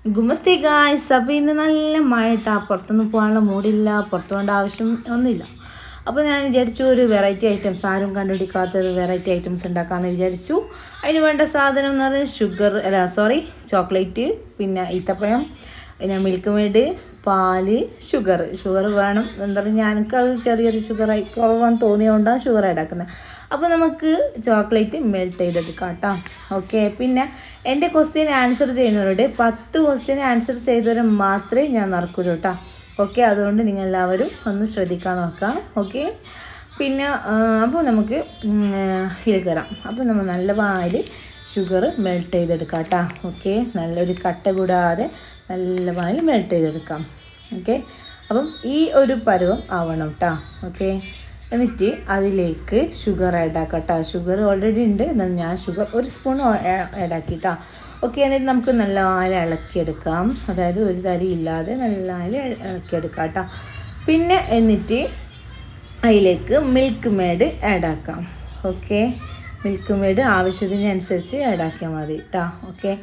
ഗുമസ്തി guys. അപ്പോൾ ഇന്ന് നല്ല മഴട്ടാ, പുറത്തൊന്നും പോകാനുള്ള മൂടില്ല, പുറത്തു പോകേണ്ട ആവശ്യം ഒന്നുമില്ല. അപ്പോൾ ഞാൻ വിചാരിച്ചു ഒരു വെറൈറ്റി ഐറ്റംസ്, ആരും കണ്ടുപിടിക്കാത്തൊരു വെറൈറ്റി ഐറ്റംസ് ഉണ്ടാക്കാമെന്ന് വിചാരിച്ചു. അതിന് വേണ്ട സാധനം എന്ന് പറഞ്ഞാൽ ചോക്ലേറ്റ്, പിന്നെ ഈത്തപ്പഴം, പിന്നെ മിൽക്ക് മെയ്ഡ്, പാല്, ഷുഗർ വേണം. എന്താ പറയുക, എനിക്കത് ചെറിയൊരു ഷുഗറായി കുറവാന്ന് തോന്നിയതുകൊണ്ടാണ് ഷുഗർ ആഡാക്കുന്നത്. അപ്പോൾ നമുക്ക് ചോക്ലേറ്റ് മെൽറ്റ് ചെയ്തെടുക്കാം കേട്ടോ. ഓക്കെ, പിന്നെ എൻ്റെ ക്വസ്റ്റ്യൻ ആൻസർ ചെയ്യുന്നവരോട് 10 ക്വസ്റ്റ്യൻ ആൻസർ ചെയ്തവരെ മാത്രമേ ഞാൻ നറുക്കുള്ളൂ കേട്ടോ. ഓക്കെ, അതുകൊണ്ട് നിങ്ങൾ എല്ലാവരും ഒന്ന് ശ്രദ്ധിക്കാൻ നോക്കാം. ഓക്കെ, പിന്നെ അപ്പോൾ നമുക്ക് ഇതിൽ കയറാം. അപ്പോൾ നമ്മൾ നല്ല പാൽ ഷുഗർ മെൽറ്റ് ചെയ്തെടുക്കാം കേട്ടോ. ഓക്കെ, നല്ലൊരു കട്ട കൂടാതെ നല്ല പാൽ മെൽറ്റ് ചെയ്തെടുക്കാം. ഓക്കെ, അപ്പം ഈ ഒരു പരുവം ആവണം കേട്ടോ. ഓക്കെ, എന്നിട്ട് അതിലേക്ക് ഷുഗർ ആഡാക്കാം കേട്ടോ. ഷുഗർ ഓൾറെഡി ഉണ്ട്, എന്നാൽ ഞാൻ ഷുഗർ 1 സ്പൂൺ ആഡാക്കി കേട്ടോ. ഓക്കെ, എന്നിട്ട് നമുക്ക് നല്ല ഇളക്കിയെടുക്കാം. അതായത് ഒരു തരി ഇല്ലാതെ നല്ല ഇളക്കിയെടുക്കാം കേട്ടോ. പിന്നെ എന്നിട്ട് അതിലേക്ക് മിൽക്ക് മെയ്ഡ് ആഡാക്കാം. ഓക്കെ, മിൽക്ക് മെയ്ഡ് ആവശ്യത്തിനനുസരിച്ച് ആഡാക്കിയാൽ മതി കേട്ടോ. ഓക്കെ,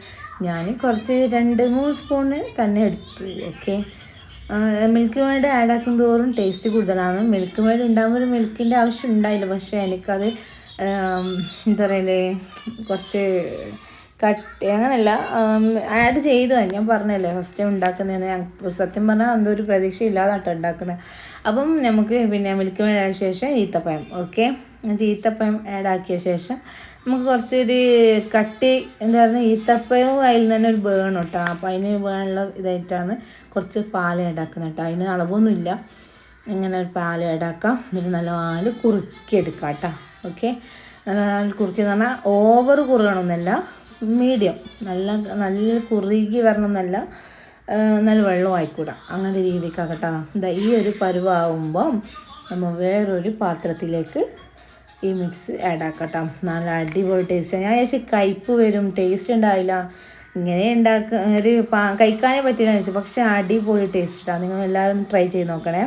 ഞാൻ കുറച്ച് 2-3 സ്പൂണ് തന്നെ എടുത്തു. ഓക്കെ, മിൽക്ക് മെയ്ഡ് ആഡാക്കും തോറും ടേസ്റ്റ് കൂടുതലാണ്. മിൽക്ക് മെയ്ഡ് ഉണ്ടാകുമ്പോൾ മിൽക്കിൻ്റെ ആവശ്യം ഉണ്ടായില്ല, പക്ഷേ എനിക്കത് എന്താ പറയലേ, കുറച്ച് അങ്ങനെയല്ല, ആഡ് ചെയ്തു. ഞാൻ പറഞ്ഞല്ലേ ഫസ്റ്റ് ഉണ്ടാക്കുന്നതെന്ന്. സത്യം പറഞ്ഞാൽ എന്തോ ഒരു പ്രതീക്ഷ ഇല്ലാതാട്ടോ ഉണ്ടാക്കുന്നത്. അപ്പം നമുക്ക് പിന്നെ മിൽക്ക് മെയ്ഡ് ആയ ശേഷം ഈത്തപ്പഴം. ഓക്കെ, എന്നിട്ട് ഈത്തപ്പഴം ആഡാക്കിയ ശേഷം നമുക്ക് കുറച്ചൊരു എന്തായിരുന്നു, ഈത്തപ്പഴവും അതിൽ തന്നെ ഒരു വേണം കേട്ടോ. അപ്പോൾ അതിന് വേണമുള്ള ഇതായിട്ടാണ് കുറച്ച് പാൽ ആഡാക്കുന്നത് കേട്ടോ. അതിന് അളവൊന്നുമില്ല, ഇങ്ങനെ ഒരു പാൽ ആഡാക്കാം. എന്നിട്ട് നല്ല പാൽ കുറുക്കിയെടുക്കാം കേട്ടോ. ഓക്കെ, നല്ല കുറുക്കിയെന്ന് പറഞ്ഞാൽ ഓവർ കുറുകണമെന്നല്ല, മീഡിയം, നല്ല കുറുകി വരണമെന്നല്ല, നല്ല വെള്ളമായിക്കൂടാ, അങ്ങനത്തെ രീതിക്കാകട്ടോ. എന്താ ഈ ഒരു പരുവാകുമ്പം നമ്മൾ വേറൊരു പാത്രത്തിലേക്ക് ഈ മിക്സ് ആഡാക്കട്ടോ. നല്ല അടിപൊളി ടേസ്റ്റ്. ഞാൻ വിചാരിച്ചു കയ്പ്പ് വരും, ടേസ്റ്റ് ഉണ്ടാവില്ല, ഇങ്ങനെ ഒരു കഴിക്കാനേ പറ്റില്ല എന്ന് വെച്ചു. പക്ഷേ അടിപൊളി ടേസ്റ്റ് കേട്ടോ. നിങ്ങൾ എല്ലാവരും ട്രൈ ചെയ്ത് നോക്കണേ,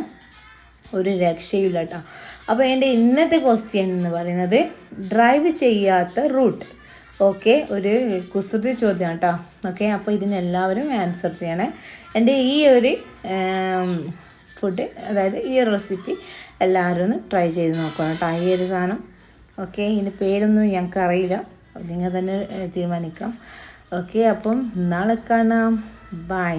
ഒരു രക്ഷയില്ല കേട്ടോ. അപ്പോൾ എൻ്റെ ഇന്നത്തെ ക്വസ്റ്റ്യൻ എന്ന് പറയുന്നത് ഡ്രൈവ് ചെയ്യാത്ത റൂട്ട്. ഓക്കെ, ഒരു കുസൃതി ചോദ്യം കേട്ടോ. ഓക്കെ, അപ്പോൾ ഇതിനെല്ലാവരും ആൻസർ ചെയ്യണേ. എൻ്റെ ഈ ഒരു ഫുഡ്, അതായത് ഈ ഒരു റെസിപ്പി എല്ലാവരും ഒന്ന് ട്രൈ ചെയ്ത് നോക്കണം കേട്ടോ. ഈ ഒരു സാധനം. ഓക്കെ, ഇതിൻ്റെ പേരൊന്നും ഞങ്ങൾക്ക് അറിയില്ല, നിങ്ങൾ തന്നെ തീരുമാനിക്കാം. ഓക്കെ, അപ്പം നാളെ കാണാം. ബൈ.